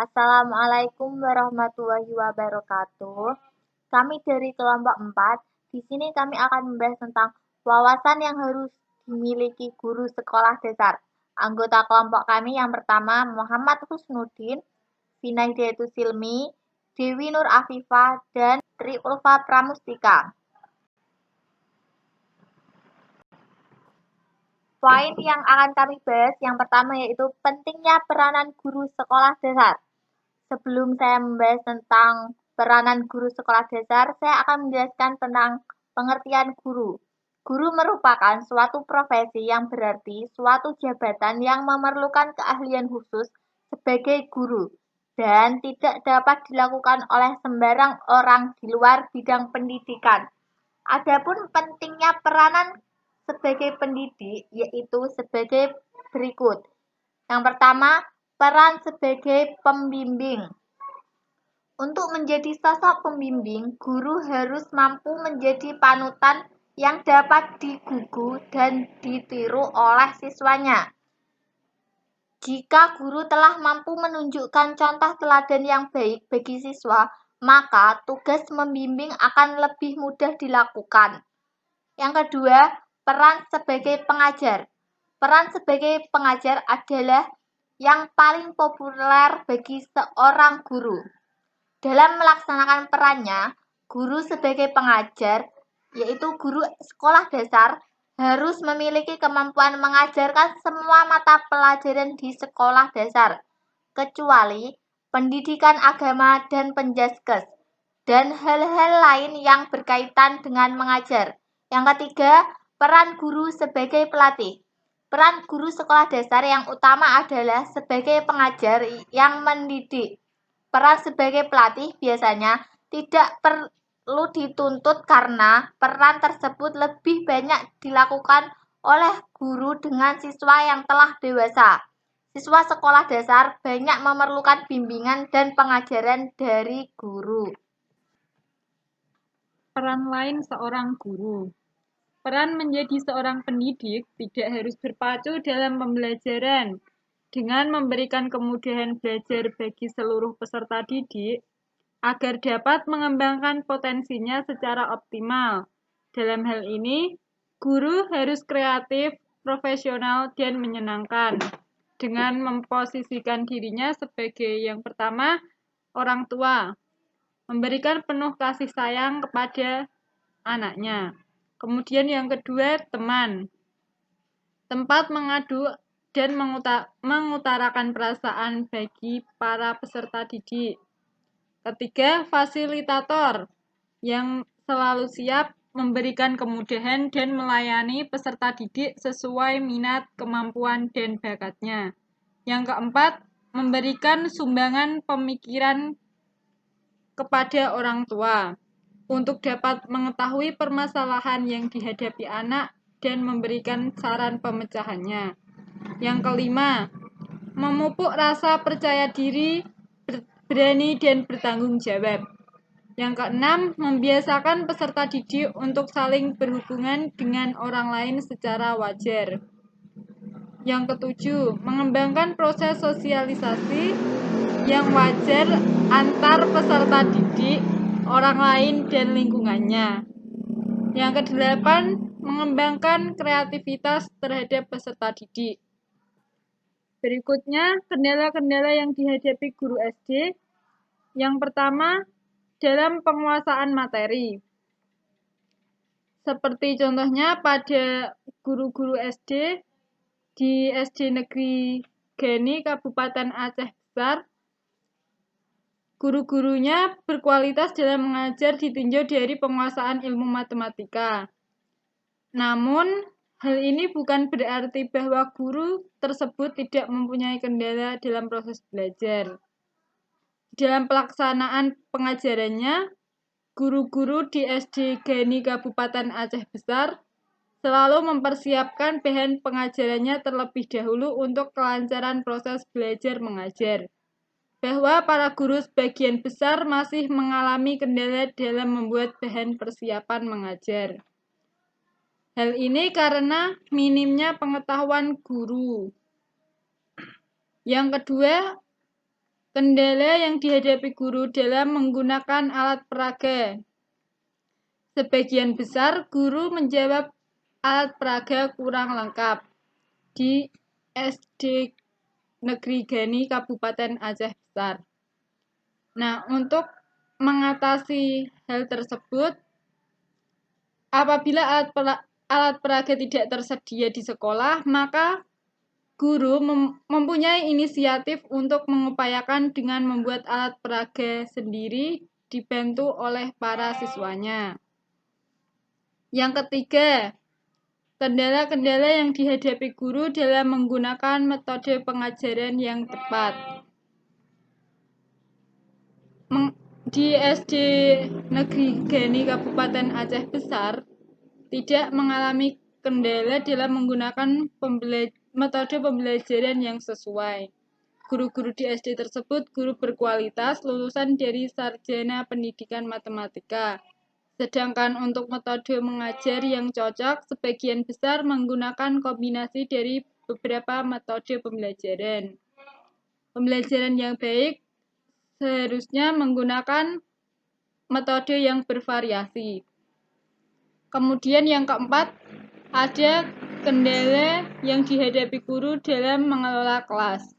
Assalamualaikum warahmatullahi wabarakatuh. Kami dari kelompok 4. Di sini kami akan membahas tentang wawasan yang harus dimiliki guru sekolah dasar. Anggota kelompok kami yang pertama Muhammad Husnuddin, Vinaidatul Silmi, Dewi Nur Afifah, dan Tri Ulfa Pramustika. Poin yang akan kami bahas yang pertama yaitu pentingnya peranan guru sekolah dasar. Sebelum saya membahas tentang peranan guru sekolah dasar, saya akan menjelaskan tentang pengertian guru. Guru merupakan suatu profesi yang berarti suatu jabatan yang memerlukan keahlian khusus sebagai guru dan tidak dapat dilakukan oleh sembarang orang di luar bidang pendidikan. Adapun pentingnya peranan sebagai pendidik yaitu sebagai berikut. Yang pertama, peran sebagai pembimbing. Untuk menjadi sosok pembimbing, guru harus mampu menjadi panutan yang dapat digugu dan ditiru oleh siswanya. Jika guru telah mampu menunjukkan contoh teladan yang baik bagi siswa, maka tugas membimbing akan lebih mudah dilakukan. Yang kedua, peran sebagai pengajar. Peran sebagai pengajar adalah yang paling populer bagi seorang guru. Dalam melaksanakan perannya, guru sebagai pengajar, yaitu guru sekolah dasar, harus memiliki kemampuan mengajarkan semua mata pelajaran di sekolah dasar, kecuali pendidikan agama dan penjaskes, dan hal-hal lain yang berkaitan dengan mengajar. Yang ketiga, peran guru sebagai pelatih. Peran guru sekolah dasar yang utama adalah sebagai pengajar yang mendidik. Peran sebagai pelatih biasanya tidak perlu dituntut karena peran tersebut lebih banyak dilakukan oleh guru dengan siswa yang telah dewasa. Siswa sekolah dasar banyak memerlukan bimbingan dan pengajaran dari guru. Peran lain seorang guru. Peran menjadi seorang pendidik tidak harus berpacu dalam pembelajaran. Dengan memberikan kemudahan belajar bagi seluruh peserta didik, agar dapat mengembangkan potensinya secara optimal. Dalam hal ini, guru harus kreatif, profesional, dan menyenangkan. Dengan memposisikan dirinya sebagai yang pertama, orang tua. Memberikan penuh kasih sayang kepada anaknya. Kemudian yang kedua, teman. Tempat mengadu dan mengutarakan perasaan bagi para peserta didik. Ketiga, fasilitator yang selalu siap memberikan kemudahan dan melayani peserta didik sesuai minat, kemampuan, dan bakatnya. Yang keempat, memberikan sumbangan pemikiran kepada orang tua untuk dapat mengetahui permasalahan yang dihadapi anak dan memberikan saran pemecahannya. Yang kelima, memupuk rasa percaya diri, berani, dan bertanggung jawab. Yang keenam, membiasakan peserta didik untuk saling berhubungan dengan orang lain secara wajar. Yang ketujuh, mengembangkan proses sosialisasi yang wajar antar peserta didik, orang lain, dan lingkungannya. Yang kedelapan, mengembangkan kreativitas terhadap peserta didik. Berikutnya, kendala-kendala yang dihadapi guru SD. Yang pertama, dalam penguasaan materi. Seperti contohnya pada guru-guru SD di SD Negeri Gani, Kabupaten Aceh Besar, guru-gurunya berkualitas dalam mengajar ditinjau dari penguasaan ilmu matematika. Namun, hal ini bukan berarti bahwa guru tersebut tidak mempunyai kendala dalam proses belajar. Dalam pelaksanaan pengajarannya, guru-guru di SD Gani Kabupaten Aceh Besar selalu mempersiapkan bahan pengajarannya terlebih dahulu untuk kelancaran proses belajar mengajar. Bahwa para guru sebagian besar masih mengalami kendala dalam membuat bahan persiapan mengajar. Hal ini karena minimnya pengetahuan guru. Yang kedua, Kendala yang dihadapi guru dalam menggunakan alat peraga. Sebagian besar guru menjawab alat peraga kurang lengkap di SD Negeri Gani Kabupaten Aceh Besar. Nah, untuk mengatasi hal tersebut, apabila alat peraga tidak tersedia di sekolah, maka guru mempunyai inisiatif untuk mengupayakan dengan membuat alat peraga sendiri dibantu oleh para siswanya. Yang ketiga, kendala-kendala yang dihadapi guru dalam menggunakan metode pengajaran yang tepat. Di SD Negeri Gani Kabupaten Aceh Besar tidak mengalami kendala dalam menggunakan metode pembelajaran yang sesuai. Guru-guru di SD tersebut guru berkualitas lulusan dari sarjana pendidikan matematika. Sedangkan untuk metode mengajar yang cocok, sebagian besar menggunakan kombinasi dari beberapa metode pembelajaran. Pembelajaran yang baik seharusnya menggunakan metode yang bervariasi. Kemudian yang keempat, ada kendala yang dihadapi guru dalam mengelola kelas.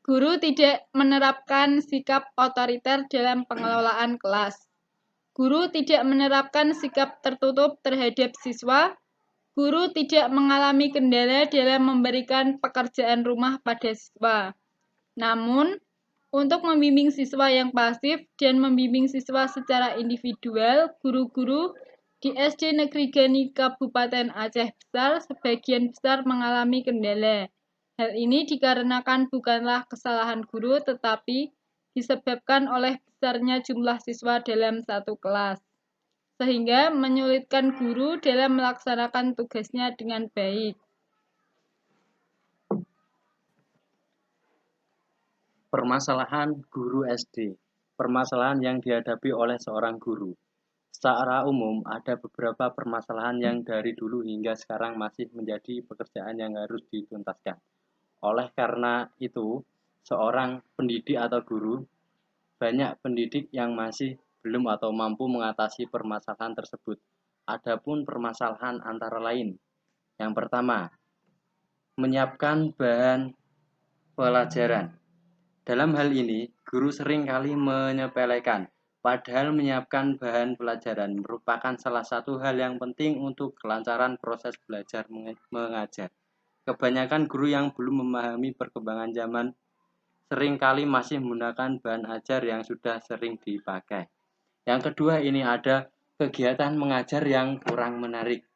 Guru tidak menerapkan sikap otoriter dalam pengelolaan kelas. Guru tidak menerapkan sikap tertutup terhadap siswa. Guru tidak mengalami kendala dalam memberikan pekerjaan rumah pada siswa. Namun, untuk membimbing siswa yang pasif dan membimbing siswa secara individual, guru-guru di SD Negeri Gani Kabupaten Aceh Besar sebagian besar mengalami kendala. Hal ini dikarenakan bukanlah kesalahan guru, tetapi disebabkan oleh besarnya jumlah siswa dalam satu kelas, sehingga menyulitkan guru dalam melaksanakan tugasnya dengan baik. Permasalahan guru SD. Permasalahan yang dihadapi oleh seorang guru. Secara umum, ada beberapa permasalahan yang dari dulu hingga sekarang masih menjadi pekerjaan yang harus dituntaskan. Oleh karena itu, seorang pendidik atau guru, banyak pendidik yang masih belum atau mampu mengatasi permasalahan tersebut. Adapun permasalahan antara lain. Yang pertama, menyiapkan bahan pelajaran. Dalam hal ini, guru sering kali menyepelekan, padahal menyiapkan bahan pelajaran merupakan salah satu hal yang penting untuk kelancaran proses belajar mengajar. Kebanyakan guru yang belum memahami perkembangan zaman sering kali masih menggunakan bahan ajar yang sudah sering dipakai. Yang kedua, ini ada kegiatan mengajar yang kurang menarik.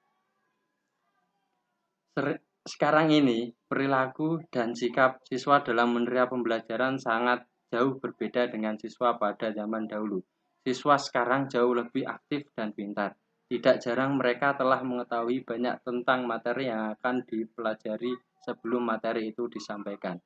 Sekarang ini, perilaku dan sikap siswa dalam menerima pembelajaran sangat jauh berbeda dengan siswa pada zaman dahulu. Siswa sekarang jauh lebih aktif dan pintar. Tidak jarang mereka telah mengetahui banyak tentang materi yang akan dipelajari sebelum materi itu disampaikan.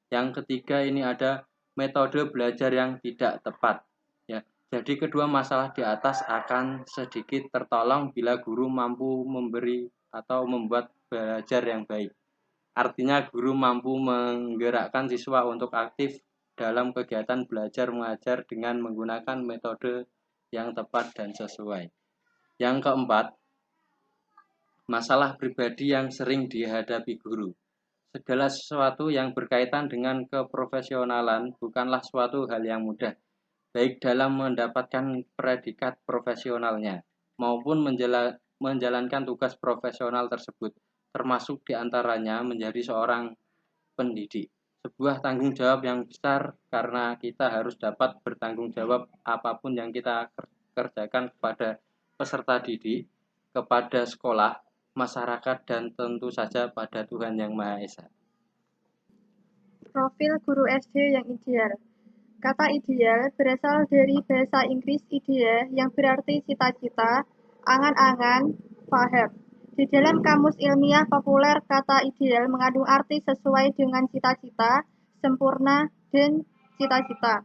Yang ketiga, ini ada metode belajar yang tidak tepat. Ya, jadi kedua masalah di atas akan sedikit tertolong bila guru mampu memberi atau membuat belajar yang baik. Artinya guru mampu menggerakkan siswa untuk aktif dalam kegiatan belajar mengajar dengan menggunakan metode yang tepat dan sesuai. Yang keempat, masalah pribadi yang sering dihadapi guru. Segala sesuatu yang berkaitan dengan keprofesionalan bukanlah suatu hal yang mudah, baik dalam mendapatkan predikat profesionalnya maupun menjalankan tugas profesional tersebut, termasuk diantaranya menjadi seorang pendidik. Sebuah tanggung jawab yang besar karena kita harus dapat bertanggung jawab apapun yang kita kerjakan kepada peserta didik, kepada sekolah, masyarakat, dan tentu saja pada Tuhan Yang Maha Esa. Profil guru SD yang ideal. Kata ideal berasal dari bahasa Inggris idea yang berarti cita-cita, angan-angan, faham. Di dalam kamus ilmiah populer, kata ideal mengandung arti sesuai dengan cita-cita, sempurna, dan cita-cita.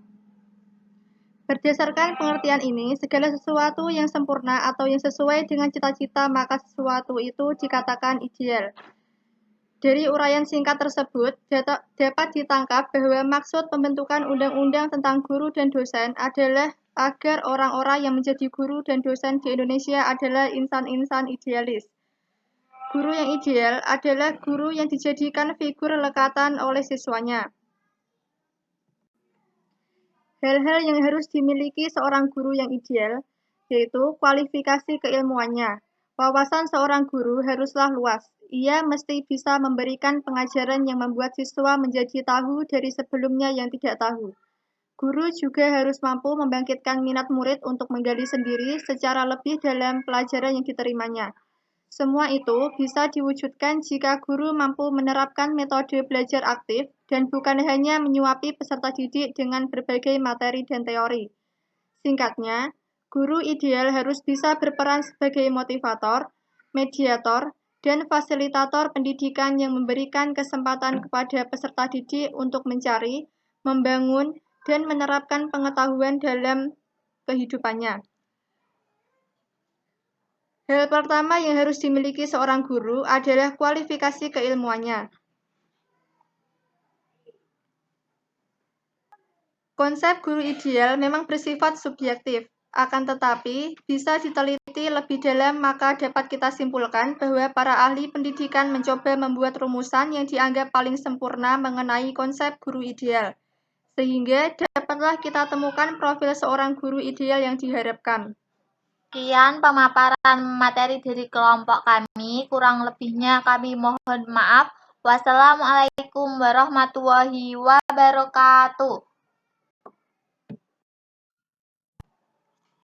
Berdasarkan pengertian ini, segala sesuatu yang sempurna atau yang sesuai dengan cita-cita, maka sesuatu itu dikatakan ideal. Dari uraian singkat tersebut, dapat ditangkap bahwa maksud pembentukan undang-undang tentang guru dan dosen adalah agar orang-orang yang menjadi guru dan dosen di Indonesia adalah insan-insan idealis. Guru yang ideal adalah guru yang dijadikan figur lekatan oleh siswanya. Hal-hal yang harus dimiliki seorang guru yang ideal, yaitu kualifikasi keilmuannya. Wawasan seorang guru haruslah luas. Ia mesti bisa memberikan pengajaran yang membuat siswa menjadi tahu dari sebelumnya yang tidak tahu. Guru juga harus mampu membangkitkan minat murid untuk menggali sendiri secara lebih dalam pelajaran yang diterimanya. Semua itu bisa diwujudkan jika guru mampu menerapkan metode belajar aktif dan bukan hanya menyuapi peserta didik dengan berbagai materi dan teori. Singkatnya, guru ideal harus bisa berperan sebagai motivator, mediator, dan fasilitator pendidikan yang memberikan kesempatan kepada peserta didik untuk mencari, membangun, dan menerapkan pengetahuan dalam kehidupannya. Hal pertama yang harus dimiliki seorang guru adalah kualifikasi keilmuannya. Konsep guru ideal memang bersifat subjektif, akan tetapi bisa diteliti lebih dalam maka dapat kita simpulkan bahwa para ahli pendidikan mencoba membuat rumusan yang dianggap paling sempurna mengenai konsep guru ideal, sehingga dapatlah kita temukan profil seorang guru ideal yang diharapkan. Sekian pemaparan materi dari kelompok kami, kurang lebihnya kami mohon maaf. Wassalamualaikum warahmatullahi wabarakatuh.